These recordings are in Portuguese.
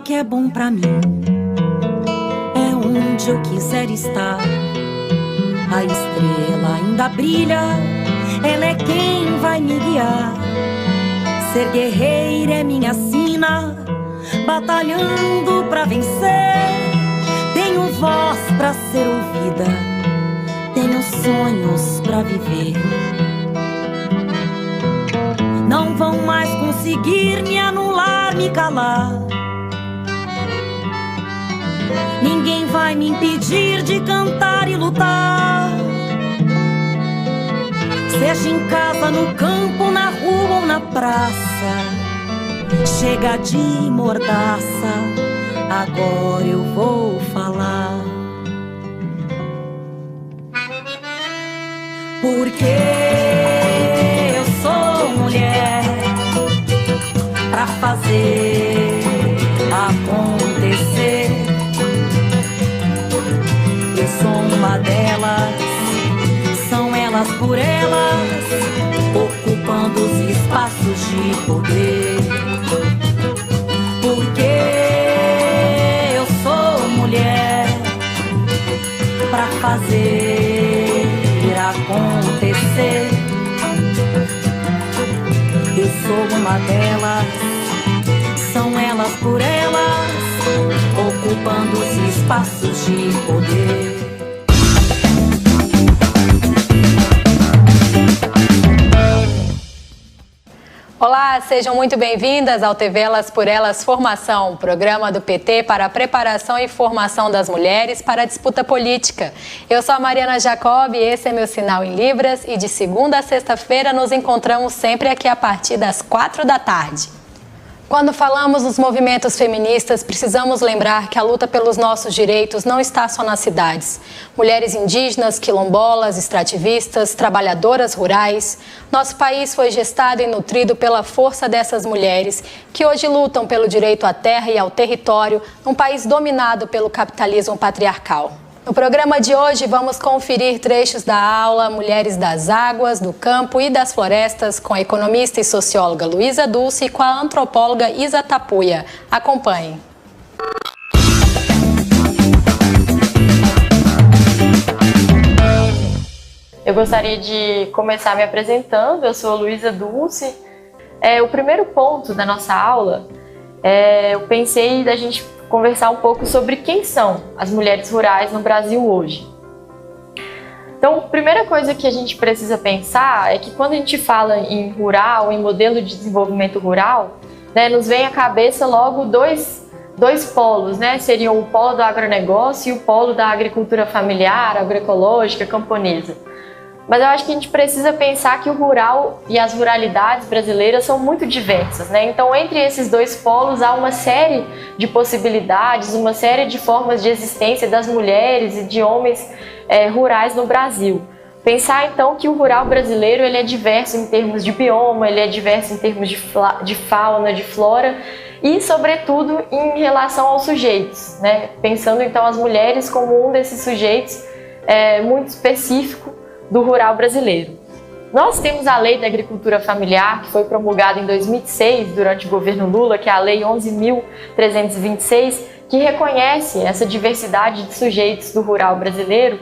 que é bom pra mim é onde eu quiser estar. A estrela ainda brilha, ela é quem vai me guiar. Ser guerreira é minha sina, batalhando pra vencer. Tenho voz pra ser ouvida, tenho sonhos pra viver. Não vão mais conseguir me anular, me calar. Ninguém vai me impedir de cantar e lutar. Seja em casa, no campo, na rua ou na praça. Chega de mordaça, agora eu vou falar. Porque eu sou mulher pra fazer acontecer. Eu sou uma delas, são elas por elas, ocupando os espaços de poder. Porque eu sou mulher pra fazer acontecer. Eu sou uma delas, são elas por elas, ocupando os espaços de poder. Olá, sejam muito bem-vindas ao TV Elas por Elas Formação, programa do PT para a preparação e formação das mulheres para a disputa política. Eu sou a Mariana Jacob, esse é meu sinal em Libras e de segunda a sexta-feira nos encontramos sempre aqui a partir das 4 da tarde. Quando falamos dos movimentos feministas, precisamos lembrar que a luta pelos nossos direitos não está só nas cidades. Mulheres indígenas, quilombolas, extrativistas, trabalhadoras rurais. Nosso país foi gestado e nutrido pela força dessas mulheres, que hoje lutam pelo direito à terra e ao território, num país dominado pelo capitalismo patriarcal. No programa de hoje, vamos conferir trechos da aula Mulheres das Águas, do Campo e das Florestas com a economista e socióloga Luísa Dulce e com a antropóloga Isa Tapuia. Acompanhe. Eu gostaria de começar me apresentando. Eu sou a Luísa Dulce. O primeiro ponto da nossa aula, eu pensei da gente conversar um pouco sobre quem são as mulheres rurais no Brasil hoje. Então, a primeira coisa que a gente precisa pensar é que quando a gente fala em rural, em modelo de desenvolvimento rural, nos vem à cabeça logo dois polos, seriam o polo do agronegócio e o polo da agricultura familiar, agroecológica, camponesa. Mas eu acho que a gente precisa pensar que o rural e as ruralidades brasileiras são muito diversas, Então, entre esses dois polos há uma série de possibilidades, uma série de formas de existência das mulheres e de homens rurais no Brasil. Pensar, então, que o rural brasileiro ele é diverso em termos de bioma, ele é diverso em termos de fauna, de flora e, sobretudo, em relação aos sujeitos, Pensando, então, as mulheres como um desses sujeitos muito específico do rural brasileiro. Nós temos a Lei da Agricultura Familiar, que foi promulgada em 2006, durante o governo Lula, que é a Lei 11.326, que reconhece essa diversidade de sujeitos do rural brasileiro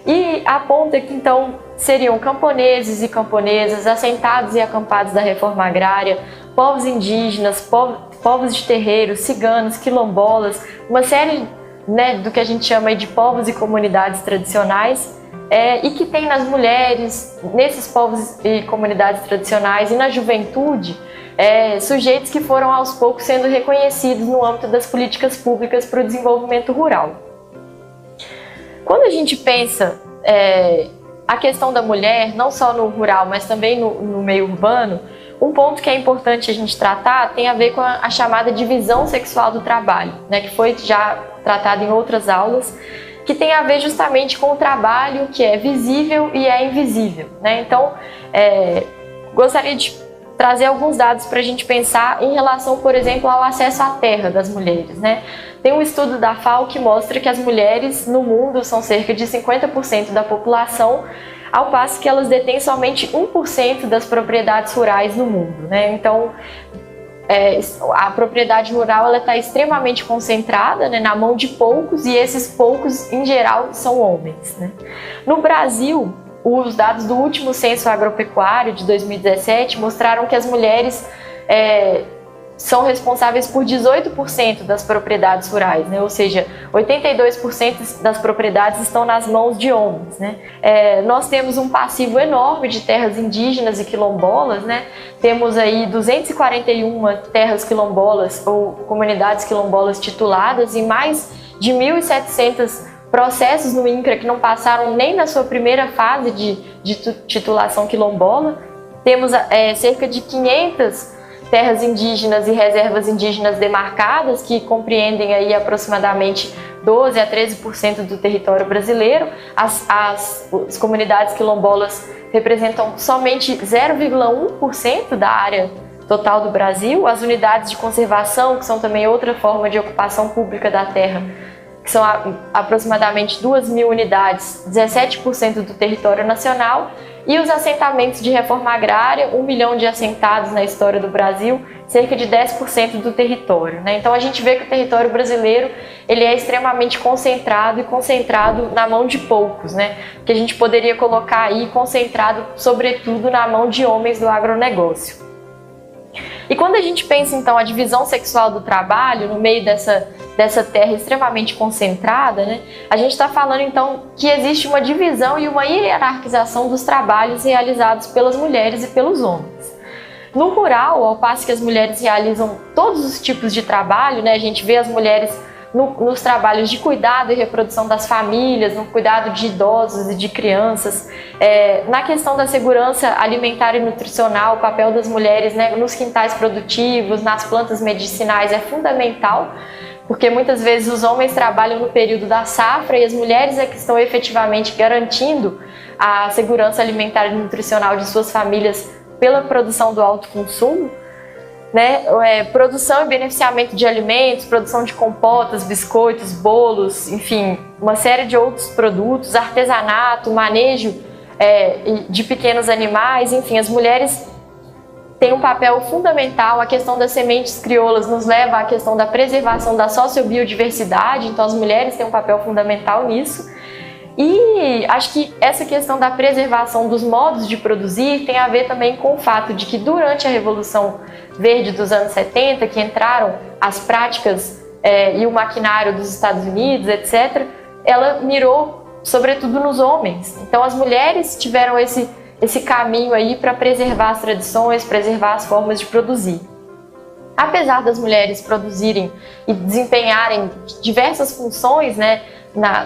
e aponta que, então, seriam camponeses e camponesas, assentados e acampados da reforma agrária, povos indígenas, povos de terreiro, ciganos, quilombolas, uma série do que a gente chama de povos e comunidades tradicionais, e que tem nas mulheres, nesses povos e comunidades tradicionais e na juventude, sujeitos que foram aos poucos sendo reconhecidos no âmbito das políticas públicas para o desenvolvimento rural. Quando a gente pensa a questão da mulher, não só no rural, mas também no meio urbano, um ponto que é importante a gente tratar tem a ver com a chamada divisão sexual do trabalho, que foi já tratado em outras aulas, que tem a ver justamente com o trabalho que é visível e é invisível, Então, gostaria de trazer alguns dados para a gente pensar em relação, por exemplo, ao acesso à terra das mulheres, Tem um estudo da FAO que mostra que as mulheres no mundo são cerca de 50% da população, ao passo que elas detêm somente 1% das propriedades rurais no mundo, Então, a propriedade rural ela está extremamente concentrada, né, na mão de poucos, e esses poucos, em geral, são homens, né? No Brasil, os dados do último censo agropecuário de 2017 mostraram que as mulheres são responsáveis por 18% das propriedades rurais, né? Ou seja, 82% das propriedades estão nas mãos de homens, né? Nós temos um passivo enorme de terras indígenas e quilombolas, né? Temos aí 241 terras quilombolas ou comunidades quilombolas tituladas e mais de 1.700 processos no INCRA que não passaram nem na sua primeira fase de titulação quilombola. Temos cerca de 500 terras indígenas e reservas indígenas demarcadas, que compreendem aí aproximadamente 12 a 13% do território brasileiro. As comunidades quilombolas representam somente 0,1% da área total do Brasil. As unidades de conservação, que são também outra forma de ocupação pública da terra, que são aproximadamente 2.000 unidades, 17% do território nacional. E os assentamentos de reforma agrária, 1 milhão de assentados na história do Brasil, cerca de 10% do território, né? Então a gente vê que o território brasileiro ele é extremamente concentrado e concentrado na mão de poucos, né? Que a gente poderia colocar aí concentrado sobretudo na mão de homens do agronegócio. E quando a gente pensa então a divisão sexual do trabalho no meio dessa terra extremamente concentrada, né, a gente está falando então que existe uma divisão e uma hierarquização dos trabalhos realizados pelas mulheres e pelos homens. No rural, ao passo que as mulheres realizam todos os tipos de trabalho, né, a gente vê as mulheres nos trabalhos de cuidado e reprodução das famílias, no cuidado de idosos e de crianças, na questão da segurança alimentar e nutricional, o papel das mulheres, né, nos quintais produtivos, nas plantas medicinais é fundamental, porque muitas vezes os homens trabalham no período da safra e as mulheres é que estão efetivamente garantindo a segurança alimentar e nutricional de suas famílias pela produção do alto consumo, né? Produção e beneficiamento de alimentos, produção de compotas, biscoitos, bolos, enfim, uma série de outros produtos, artesanato, manejo de pequenos animais, enfim, as mulheres têm um papel fundamental. A questão das sementes crioulas nos leva à questão da preservação da sociobiodiversidade, então as mulheres têm um papel fundamental nisso. E acho que essa questão da preservação dos modos de produzir tem a ver também com o fato de que durante a Revolução Verde dos anos 70, que entraram as práticas e o maquinário dos Estados Unidos, etc., ela mirou sobretudo nos homens. Então as mulheres tiveram esse caminho aí para preservar as tradições, preservar as formas de produzir. Apesar das mulheres produzirem e desempenharem diversas funções, né,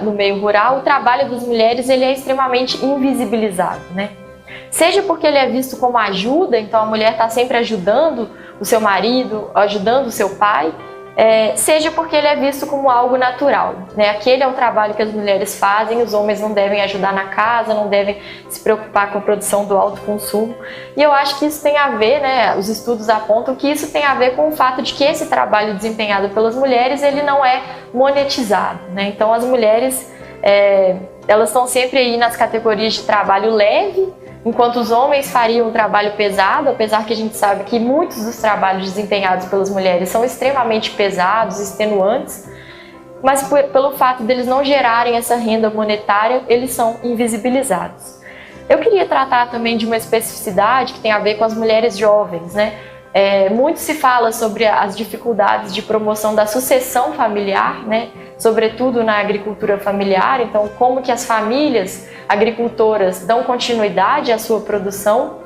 no meio rural, o trabalho das mulheres ele é extremamente invisibilizado, né? Seja porque ele é visto como ajuda, então a mulher está sempre ajudando o seu marido, ajudando o seu pai, seja porque ele é visto como algo natural, né? Aquele é o trabalho que as mulheres fazem, os homens não devem ajudar na casa, não devem se preocupar com a produção do alto consumo. E eu acho que isso tem a ver, né? Os estudos apontam que isso tem a ver com o fato de que esse trabalho desempenhado pelas mulheres, ele não é monetizado, né? Então as mulheres, elas estão sempre aí nas categorias de trabalho leve, enquanto os homens fariam um trabalho pesado, apesar que a gente sabe que muitos dos trabalhos desempenhados pelas mulheres são extremamente pesados, extenuantes, mas pelo fato deles não gerarem essa renda monetária, eles são invisibilizados. Eu queria tratar também de uma especificidade que tem a ver com as mulheres jovens, né? Muito se fala sobre as dificuldades de promoção da sucessão familiar, né? Sobretudo na agricultura familiar, então como que as famílias agricultoras dão continuidade à sua produção.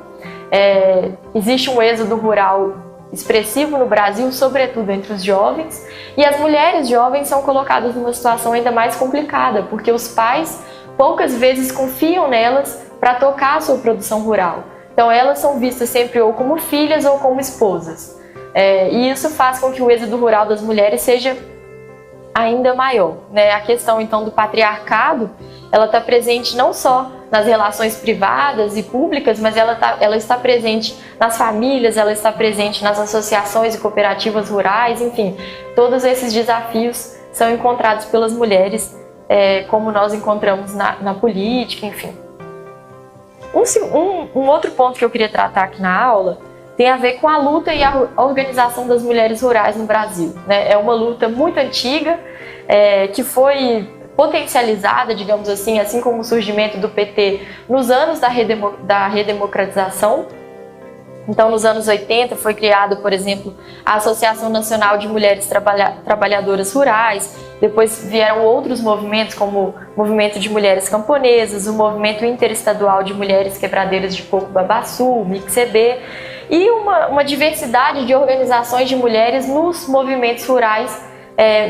Existe um êxodo rural expressivo no Brasil, sobretudo entre os jovens, e as mulheres jovens são colocadas numa situação ainda mais complicada, porque os pais poucas vezes confiam nelas para tocar a sua produção rural. Então elas são vistas sempre ou como filhas ou como esposas. E isso faz com que o êxodo rural das mulheres seja ainda maior, né? A questão então do patriarcado, ela está presente não só nas relações privadas e públicas, mas ela está presente nas famílias, ela está presente nas associações e cooperativas rurais, enfim, todos esses desafios são encontrados pelas mulheres, como nós encontramos na política, enfim. Um outro ponto que eu queria tratar aqui na aula tem a ver com a luta e a organização das mulheres rurais no Brasil, né? É uma luta muito antiga, que foi potencializada, digamos assim como o surgimento do PT nos anos da redemocratização. Então, nos anos 80, foi criada, por exemplo, a Associação Nacional de Mulheres Trabalhadoras Rurais. Depois vieram outros movimentos, como o Movimento de Mulheres Camponesas, o Movimento Interestadual de Mulheres Quebradeiras de Coco Babaçu, o MICCB, e uma diversidade de organizações de mulheres nos movimentos rurais,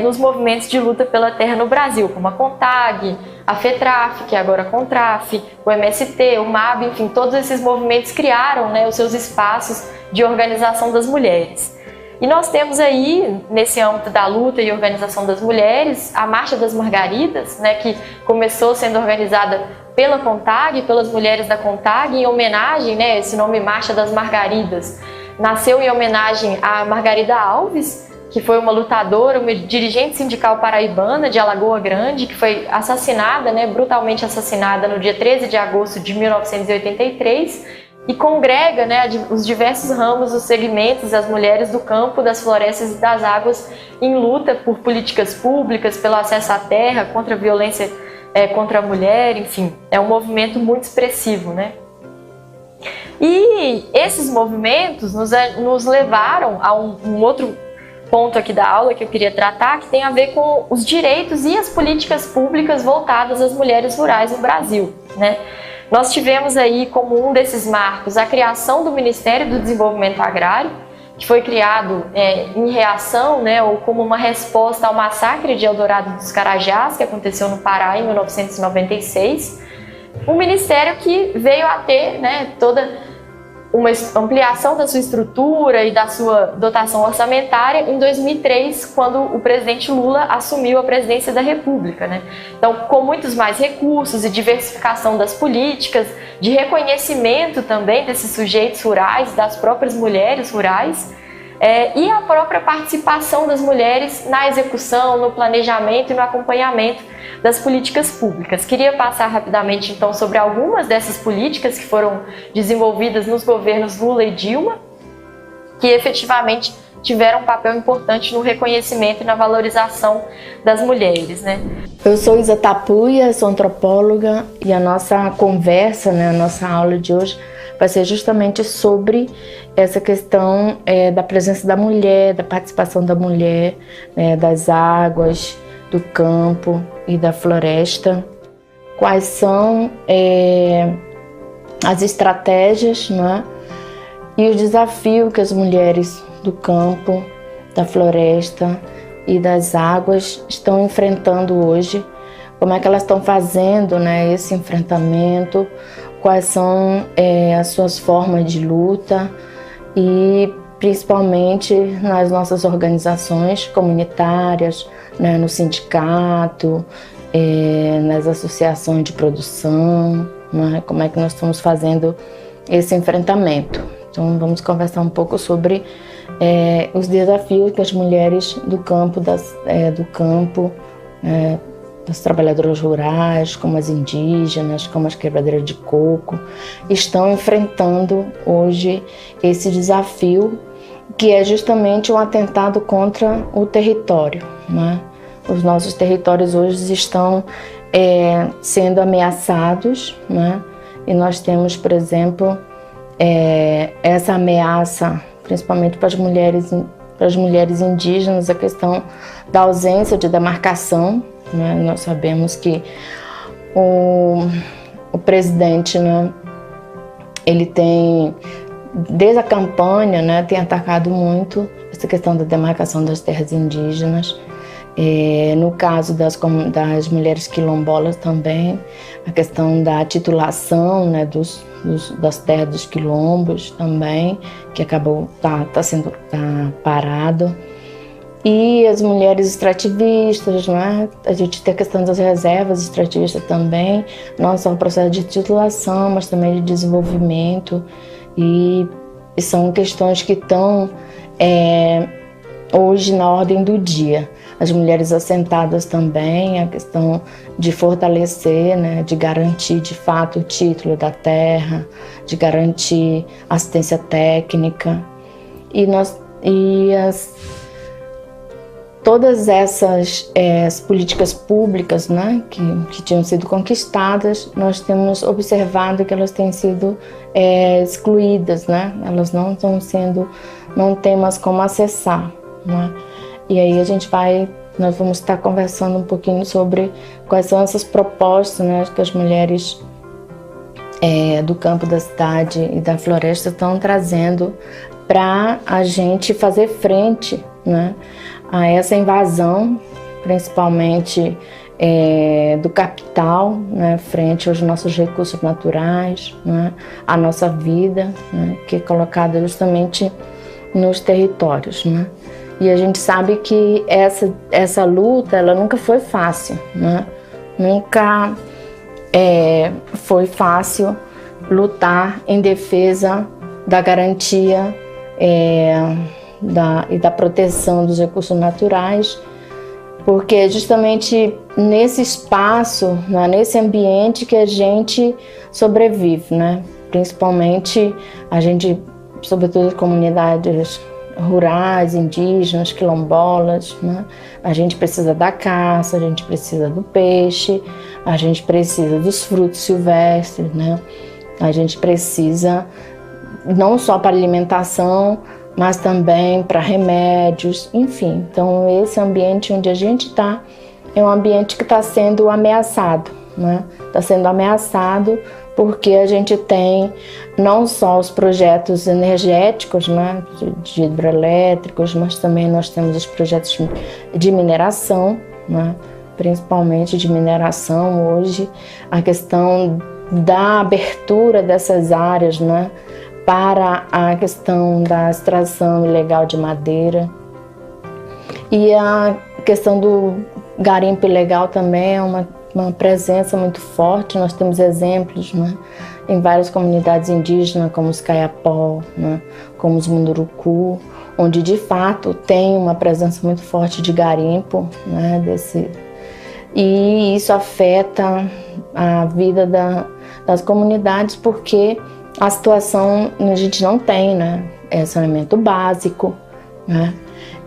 nos movimentos de luta pela terra no Brasil, como a CONTAG, a FETRAF, que é agora a CONTRAF, o MST, o MAB, enfim, todos esses movimentos criaram, né, os seus espaços de organização das mulheres. E nós temos aí, nesse âmbito da luta e organização das mulheres, a Marcha das Margaridas, né, que começou sendo organizada pela CONTAG, pelas mulheres da CONTAG, em homenagem, né, esse nome Marcha das Margaridas, nasceu em homenagem a Margarida Alves, que foi uma lutadora, uma dirigente sindical paraibana de Alagoa Grande, que foi assassinada, né, brutalmente assassinada no dia 13 de agosto de 1983, e congrega, né, os diversos ramos, os segmentos, as mulheres do campo, das florestas e das águas em luta por políticas públicas, pelo acesso à terra, contra a violência contra a mulher, enfim, é um movimento muito expressivo, né? E esses movimentos nos levaram a um outro ponto aqui da aula que eu queria tratar, que tem a ver com os direitos e as políticas públicas voltadas às mulheres rurais no Brasil, né? Nós tivemos aí como um desses marcos a criação do Ministério do Desenvolvimento Agrário, que foi criado em reação, né, ou como uma resposta ao massacre de Eldorado dos Carajás, que aconteceu no Pará em 1996. Um ministério que veio a ter, né, toda uma ampliação da sua estrutura e da sua dotação orçamentária em 2003, quando o presidente Lula assumiu a presidência da República, né? Então, com muitos mais recursos e diversificação das políticas, de reconhecimento também desses sujeitos rurais, das próprias mulheres rurais, e a própria participação das mulheres na execução, no planejamento e no acompanhamento das políticas públicas. Queria passar rapidamente, então, sobre algumas dessas políticas que foram desenvolvidas nos governos Lula e Dilma, que efetivamente tiveram um papel importante no reconhecimento e na valorização das mulheres, né? Eu sou Isa Tapuia, sou antropóloga, e a nossa conversa, né, a nossa aula de hoje vai ser justamente sobre essa questão da presença da mulher, da participação da mulher, das águas, do campo e da floresta. Quais são as estratégias, né, e os desafios que as mulheres do campo, da floresta e das águas estão enfrentando hoje, como é que elas estão fazendo, né, esse enfrentamento, quais são as suas formas de luta e principalmente nas nossas organizações comunitárias, né, no sindicato, nas associações de produção, né, como é que nós estamos fazendo esse enfrentamento. Então vamos conversar um pouco sobre os desafios que as mulheres do campo, das trabalhadoras rurais, como as indígenas, como as quebradeiras de coco, estão enfrentando hoje esse desafio, que é justamente um atentado contra o território, né? Os nossos territórios hoje estão sendo ameaçados, né? E nós temos, por exemplo, essa ameaça, principalmente para as mulheres indígenas, a questão da ausência de demarcação, né? Nós sabemos que o presidente, né, ele tem, desde a campanha, né, tem atacado muito essa questão da demarcação das terras indígenas. No caso das mulheres quilombolas também, a questão da titulação, né, das terras dos quilombos também, que acabou tá parado. E as mulheres extrativistas, né? A gente tem a questão das reservas extrativistas também, não só o processo de titulação, mas também de desenvolvimento, e são questões que estão hoje na ordem do dia. as mulheres assentadas também, a questão de fortalecer, né, de garantir de fato o título da terra, de garantir assistência técnica. Todas essas as políticas públicas, né, que tinham sido conquistadas, nós temos observado que elas têm sido excluídas, né? Elas não tem mais como acessar, né? E aí nós vamos estar conversando um pouquinho sobre quais são essas propostas, né, que as mulheres do campo, da cidade e da floresta estão trazendo para a gente fazer frente, né, a essa invasão, principalmente do capital, né, frente aos nossos recursos naturais, né, a nossa vida, né, que é colocada justamente nos territórios, né. E a gente sabe que essa luta, ela nunca foi fácil, né? Nunca foi fácil lutar em defesa da garantia e da proteção dos recursos naturais, porque é justamente nesse espaço, né, nesse ambiente que a gente sobrevive, né? Principalmente sobretudo as comunidades rurais, indígenas, quilombolas, né? A gente precisa da caça, a gente precisa do peixe, a gente precisa dos frutos silvestres, né? A gente precisa não só para alimentação, mas também para remédios, enfim. Então esse ambiente onde a gente está é um ambiente que está sendo ameaçado, né? Está sendo ameaçado porque a gente tem não só os projetos energéticos, né, de hidrelétricos, mas também nós temos os projetos de mineração, né, principalmente de mineração hoje, a questão da abertura dessas áreas, né, para a questão da extração ilegal de madeira. E a questão do garimpo ilegal também é uma presença muito forte. Nós temos exemplos, né, em várias comunidades indígenas, como os Kayapó, né, como os Munduruku, onde de fato tem uma presença muito forte de garimpo, né, e isso afeta a vida das comunidades, porque a situação a gente não tem, né, saneamento básico, né?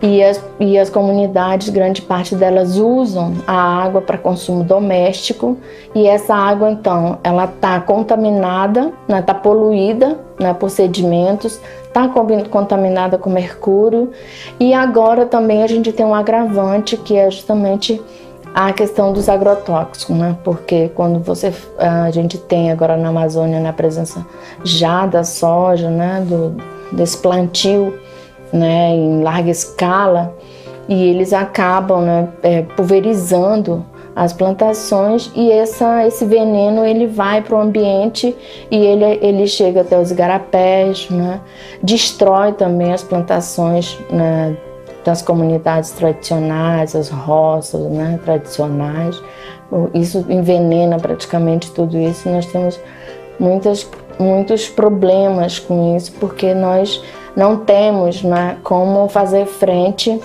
E as comunidades, grande parte delas usam a água para consumo doméstico, e essa água então ela está contaminada, né, está poluída, né, por sedimentos, está contaminada com mercúrio. E agora também a gente tem um agravante, que é justamente a questão dos agrotóxicos, né? Porque quando a gente tem agora na Amazônia, na presença já da soja, né, desse plantio, né, em larga escala, e eles acabam, né, pulverizando as plantações, e esse veneno ele vai para o ambiente e ele chega até os igarapés, né, destrói também as plantações, né, das comunidades tradicionais, as roças, né, tradicionais. Isso envenena praticamente tudo isso. Nós temos muitos problemas com isso, porque nós não temos, né, como fazer frente,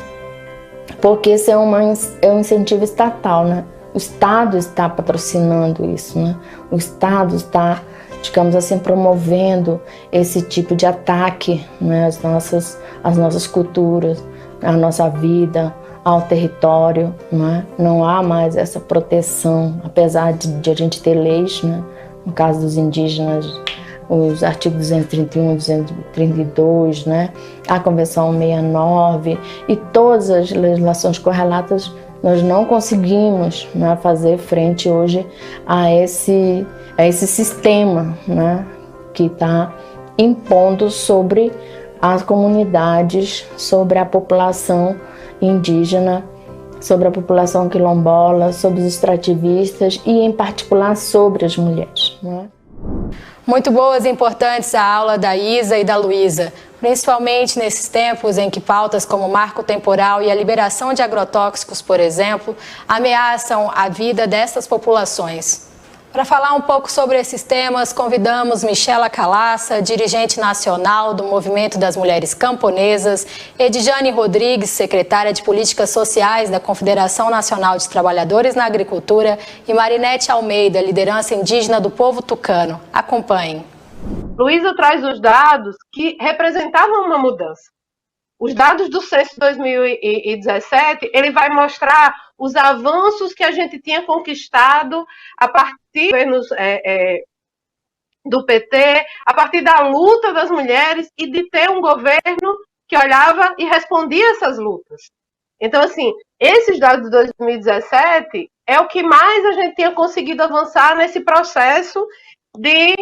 porque isso é um incentivo estatal, né? O Estado está patrocinando isso, né? O Estado está, digamos assim, promovendo esse tipo de ataque, né, às nossas culturas, à nossa vida, ao território, né? Não há mais essa proteção, apesar de a gente ter leis, né? No caso dos indígenas, os artigos 231, 232, né? A Convenção 69 e todas as legislações correlatas, nós não conseguimos, né, fazer frente hoje a esse sistema, né, que está impondo sobre as comunidades, sobre a população indígena, sobre a população quilombola, sobre os extrativistas e, em particular, sobre as mulheres, né? Muito boas e importantes a aula da Isa e da Luísa, principalmente nesses tempos em que pautas como o marco temporal e a liberação de agrotóxicos, por exemplo, ameaçam a vida dessas populações. Para falar um pouco sobre esses temas, convidamos Michela Calaça, dirigente nacional do Movimento das Mulheres Camponesas, Edjane Rodrigues, secretária de Políticas Sociais da Confederação Nacional de Trabalhadores na Agricultura, e Marinete Almeida, liderança indígena do povo tucano. Acompanhem. Luísa traz os dados que representavam uma mudança. Os dados do censo 2017, ele vai mostrar os avanços que a gente tinha conquistado a partir dos governos do PT, a partir da luta das mulheres e de ter um governo que olhava e respondia a essas lutas. Então, assim, esses dados de 2017 é o que mais a gente tinha conseguido avançar nesse processo de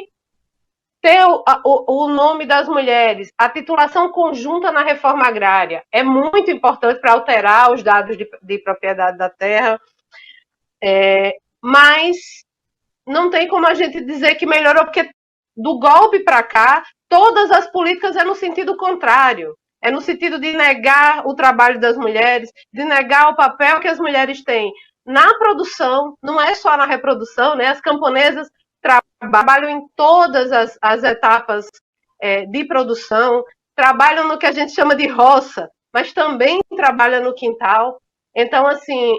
ter o nome das mulheres, a titulação conjunta na reforma agrária é muito importante para alterar os dados de propriedade da terra, mas não tem como a gente dizer que melhorou, porque do golpe para cá, todas as políticas é no sentido contrário, é no sentido de negar o trabalho das mulheres, de negar o papel que as mulheres têm na produção, não é só na reprodução, né? As camponesas trabalham em todas as etapas de produção, trabalham no que a gente chama de roça, mas também trabalham no quintal. Então, assim,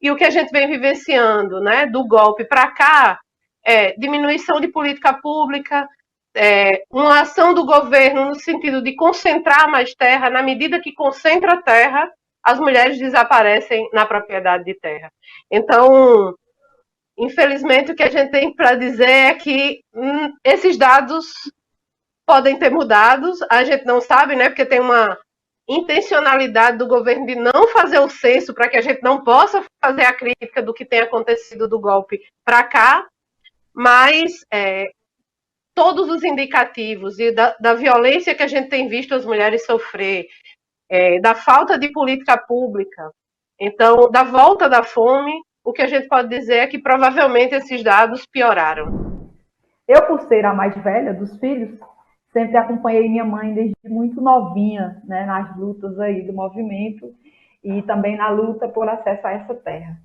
e o que a gente vem vivenciando, né, do golpe para cá, diminuição de política pública, uma ação do governo no sentido de concentrar mais terra, na medida que concentra terra, as mulheres desaparecem na propriedade de terra. Então, infelizmente, o que a gente tem para dizer é que esses dados podem ter mudado, a gente não sabe, né? Porque tem uma intencionalidade do governo de não fazer o censo para que a gente não possa fazer a crítica do que tem acontecido do golpe para cá, mas todos os indicativos e da violência que a gente tem visto as mulheres sofrer, da falta de política pública, então, da volta da fome, o que a gente pode dizer é que provavelmente esses dados pioraram. Eu, por ser a mais velha dos filhos, sempre acompanhei minha mãe desde muito novinha, né, nas lutas aí do movimento e também na luta por acesso a essa terra.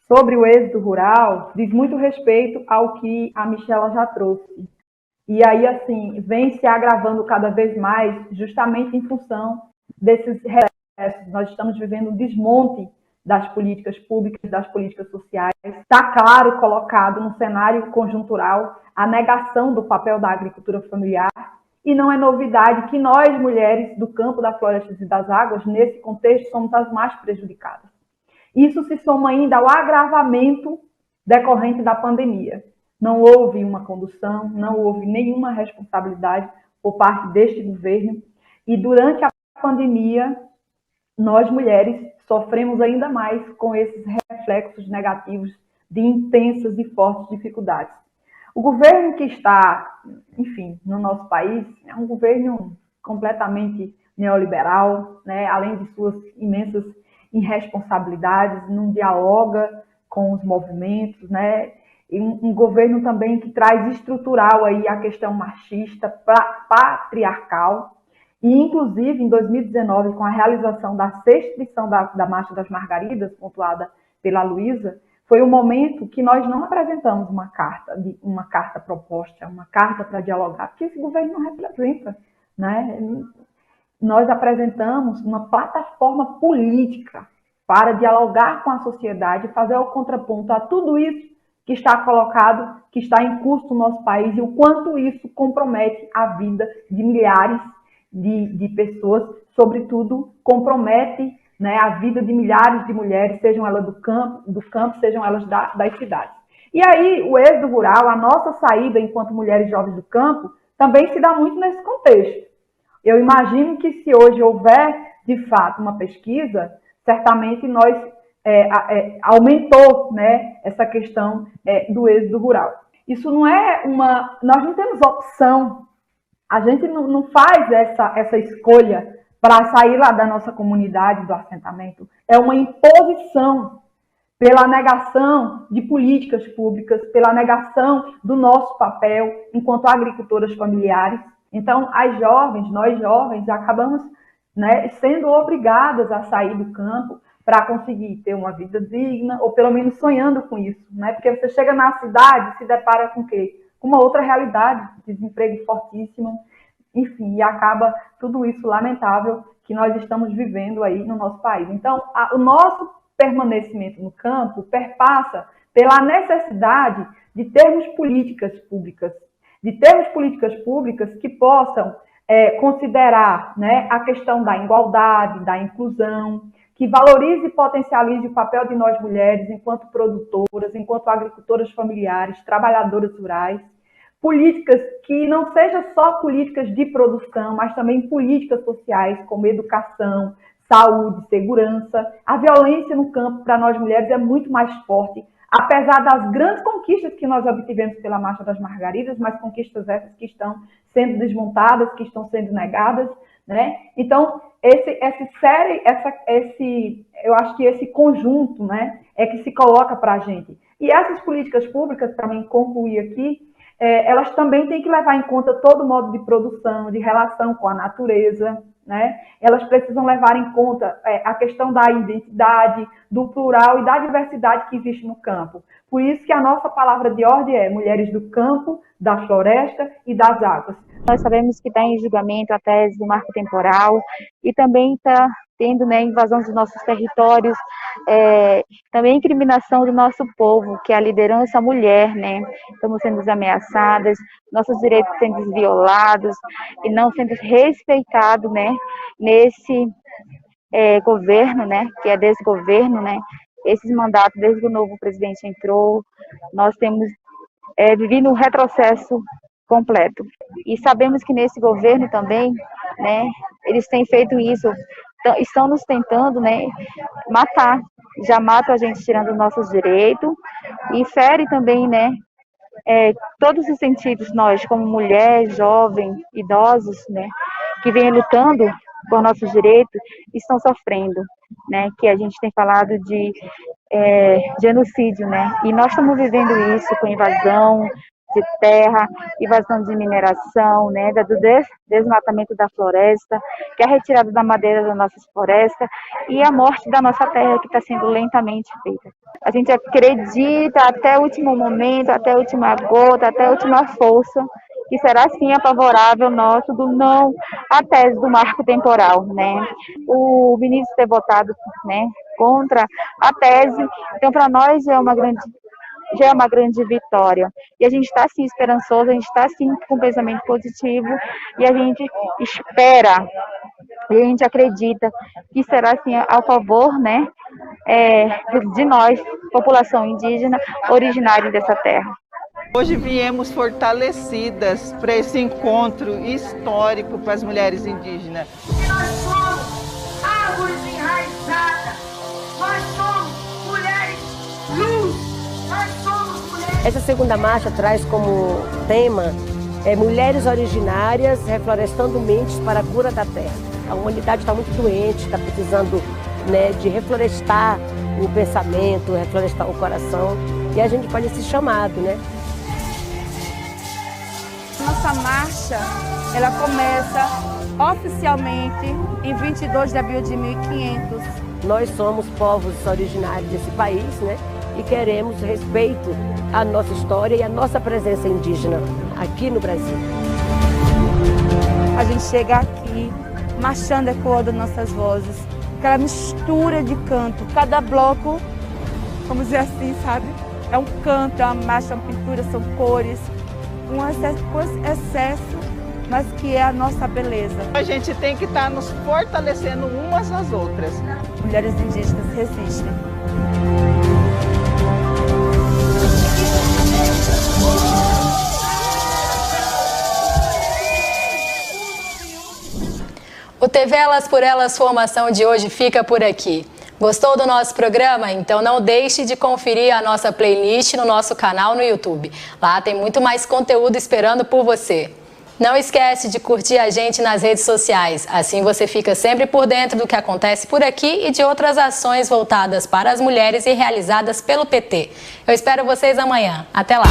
Sobre o êxodo rural, diz muito respeito ao que a Michela já trouxe. E aí, assim, vem se agravando cada vez mais justamente em função desses regressos. Nós estamos vivendo um desmonte das políticas públicas, das políticas sociais. Está claro, colocado no cenário conjuntural, a negação do papel da agricultura familiar, e não é novidade que nós, mulheres do campo, da floresta e das águas, nesse contexto, somos as mais prejudicadas. Isso se soma ainda ao agravamento decorrente da pandemia. Não houve uma condução, não houve nenhuma responsabilidade por parte deste governo, e durante a pandemia, nós, mulheres, sofremos ainda mais com esses reflexos negativos de intensas e fortes dificuldades. O governo que está, enfim, no nosso país, é um governo completamente neoliberal, né? Além de suas imensas irresponsabilidades, não dialoga com os movimentos, né? E um governo também que traz estrutural aí a questão machista, patriarcal. E, inclusive, em 2019, com a realização da 6ª edição da Marcha das Margaridas, pontuada pela Luísa, foi o momento que nós não apresentamos uma carta proposta, uma carta para dialogar, porque esse governo não representa, né? Nós apresentamos uma plataforma política para dialogar com a sociedade e fazer o contraponto a tudo isso que está colocado, que está em curso no nosso país, e o quanto isso compromete a vida de milhares de pessoas, sobretudo compromete, né, a vida de milhares de mulheres, sejam elas do campo, sejam elas das cidades. E aí, o êxodo rural, a nossa saída enquanto mulheres jovens do campo, também se dá muito nesse contexto. Eu imagino que se hoje houver, de fato, uma pesquisa, certamente nós aumentou, né, essa questão do êxodo rural. Isso não é nós não temos opção. A gente não faz essa escolha para sair lá da nossa comunidade, do assentamento. É uma imposição pela negação de políticas públicas, pela negação do nosso papel enquanto agricultoras familiares. Então, nós jovens, acabamos, né, sendo obrigadas a sair do campo para conseguir ter uma vida digna, ou pelo menos sonhando com isso, né? Porque você chega na cidade e se depara com o quê? Com uma outra realidade, desemprego fortíssimo, enfim, e acaba tudo isso lamentável que nós estamos vivendo aí no nosso país. Então, o nosso permanecimento no campo perpassa pela necessidade de termos políticas públicas, que possam considerar, né, a questão da igualdade, da inclusão, que valorize e potencialize o papel de nós mulheres enquanto produtoras, enquanto agricultoras familiares, trabalhadoras rurais, políticas que não sejam só políticas de produção, mas também políticas sociais como educação, saúde, segurança. A violência no campo para nós mulheres é muito mais forte, apesar das grandes conquistas que nós obtivemos pela Marcha das Margaridas, mas conquistas essas que estão sendo desmontadas, que estão sendo negadas, né? Então, eu acho que esse conjunto, né, é que se coloca para a gente. E essas políticas públicas, para mim concluir aqui, elas também têm que levar em conta todo o modo de produção, de relação com a natureza, né? Elas precisam levar em conta a questão da identidade, do plural e da diversidade que existe no campo. Por isso que a nossa palavra de ordem é mulheres do campo, da floresta e das águas. Nós sabemos que está em julgamento a tese do marco temporal e também está tendo, né, invasão dos nossos territórios, também incriminação do nosso povo, que é a liderança mulher, né? Estamos sendo ameaçadas, nossos direitos sendo violados e não sendo respeitados, né, nesse governo, né, que é desgoverno, né? Esses mandatos, desde que o novo presidente entrou, nós temos vivido um retrocesso completo. E sabemos que nesse governo também, né, eles têm feito isso, estão nos tentando, né, matar. Já matam a gente tirando nossos direitos e fere também, né, todos os sentidos nós, como mulher, jovem, idosos, né, que vêm lutando por nossos direitos, estão sofrendo, né, que a gente tem falado de genocídio, né, e nós estamos vivendo isso com invasão de terra, invasão de mineração, né, do desmatamento da floresta, que é a retirada da madeira das nossas florestas e a morte da nossa terra que está sendo lentamente feita. A gente acredita até o último momento, até a última gota, até a última força, que será sim favorável nosso do não à tese do marco temporal, né? O ministro ter votado, né, contra a tese, então para nós já é uma grande vitória. E a gente está sim esperançoso, a gente está sim com um pensamento positivo e a gente espera e a gente acredita que será sim a favor, né, de nós, população indígena originária dessa terra. Hoje viemos fortalecidas para esse encontro histórico para as mulheres indígenas. E nós somos árvores enraizadas, nós somos mulheres luz, nós somos mulheres. Essa segunda marcha traz como tema mulheres originárias reflorestando mentes para a cura da terra. A humanidade está muito doente, está precisando, né, de reflorestar o pensamento, reflorestar o coração, e a gente faz esse chamado, né? Nossa marcha, ela começa oficialmente em 22 de abril de 1500. Nós somos povos originários desse país, né? E queremos respeito à nossa história e à nossa presença indígena aqui no Brasil. A gente chega aqui, marchando, ecoando nossas vozes, aquela mistura de canto. Cada bloco, vamos dizer assim, sabe? É um canto, é uma marcha, é uma pintura, são cores. Um excesso, mas que é a nossa beleza. A gente tem que estar nos fortalecendo umas nas outras. Mulheres indígenas resistem. O TV Elas por Elas Formação de hoje fica por aqui. Gostou do nosso programa? Então não deixe de conferir a nossa playlist no nosso canal no YouTube. Lá tem muito mais conteúdo esperando por você. Não esquece de curtir a gente nas redes sociais. Assim você fica sempre por dentro do que acontece por aqui e de outras ações voltadas para as mulheres e realizadas pelo PT. Eu espero vocês amanhã. Até lá!